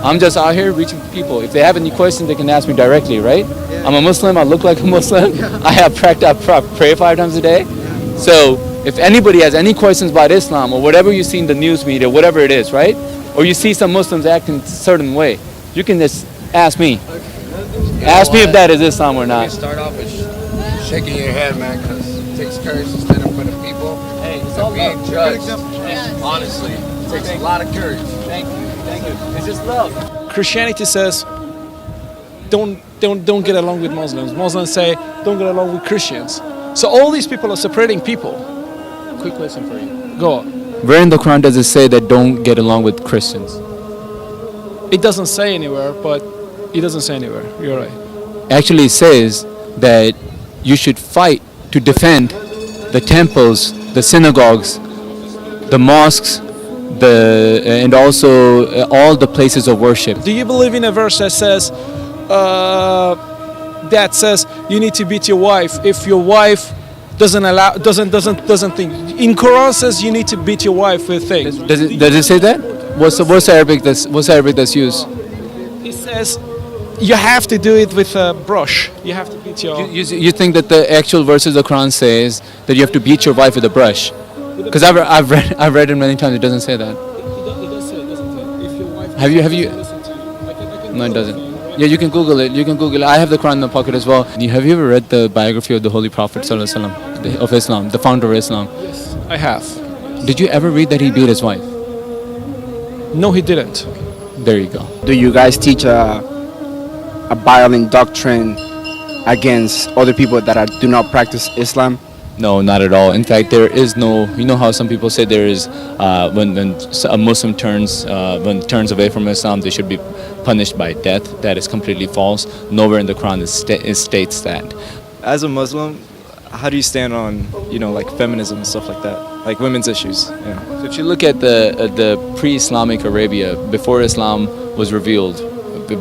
I'm just out here reaching people. If they have any questions, they can ask me directly, right? I'm a Muslim. I look like a Muslim. I have pray 5 times a day. So if anybody has any questions about Islam or whatever you see in the news media, whatever it is, right? Or you see some Muslims acting a certain way, you can just ask me. Ask me if that is Islam or not. Start off with shaking your head, man, because it takes courage to stand up for the people. Hey, it's and all being love. judged. Honestly, it takes a lot of courage. Thank you. Thank you. It's just love. Christianity says don't get along with Muslims. Muslims say don't get along with Christians. So all these people are separating people. Quick question for you. Go on. Where in the Quran does it say that don't get along with Christians? It doesn't say anywhere, but it doesn't say anywhere. You're right. Actually, it says that you should fight to defend the temples, the synagogues, the mosques, and also all the places of worship. Do you believe in a verse that says you need to beat your wife if your wife doesn't think? In Quran says you need to beat your wife with things. Does it say that? What's Arabic that's used? It says you have to do it with a brush. You have to beat your. You think that the actual verses of the Quran says that you have to beat your wife with a brush? Because I've read it many times. It doesn't say that. It does say, doesn't it? If your wife Have you? listen to you. I can No, it doesn't. Yeah, you can Google it. I have the Quran in the pocket as well. Have you ever read the biography of the Holy Prophet ﷺ, of Islam, the founder of Islam? Yes, I have. Did you ever read that he beat his wife? No, he didn't. There you go. Do you guys teach a violent doctrine against other people that do not practice Islam? No, not at all. In fact, there is no. You know how some people say there is when a Muslim turns away from Islam, they should be punished by death. That is completely false. Nowhere in the Quran it states that. As a Muslim, how do you stand on like feminism and stuff like that, like women's issues? Yeah. So if you look at the pre-Islamic Arabia, before Islam was revealed,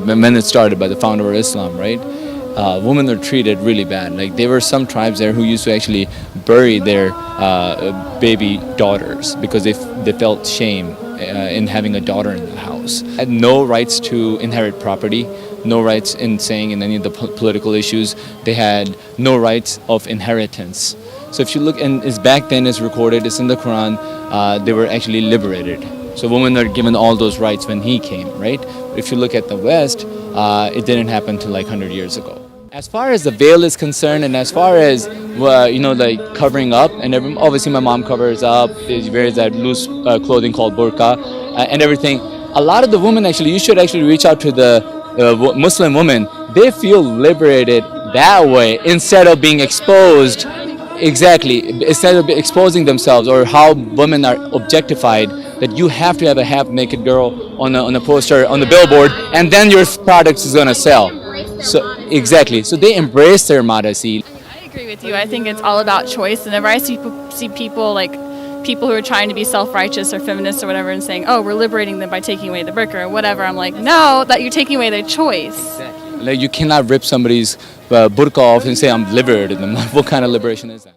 when it started by the founder of Islam, right? Women are treated really bad. Like there were some tribes there who used to actually bury their baby daughters because they felt shame in having a daughter in the house. Had no rights to inherit property, no rights in saying in any of the political issues. They had no rights of inheritance. So if you look, and it's back then, it's recorded, it's in the Quran, they were actually liberated. So women are given all those rights when he came, right? If you look at the West, it didn't happen until like 100 years ago. As far as the veil is concerned, and as far as like covering up, and obviously my mom covers up, she wears that loose clothing called burqa and everything. A lot of the women actually, you should actually reach out to the Muslim women. They feel liberated that way instead of being exposed. Exactly, instead of exposing themselves or how women are objectified, that you have to have a half-naked girl on a poster on the billboard, and then your product is gonna sell. So exactly, so they embrace their modesty. I agree with you. I think it's all about choice. Whenever I see people like people who are trying to be self-righteous or feminists or whatever and saying, "Oh, we're liberating them by taking away the burqa or whatever," I'm like, no, that you're taking away their choice. Exactly. Like you cannot rip somebody's burqa off and say I'm liberating them. What kind of liberation is that?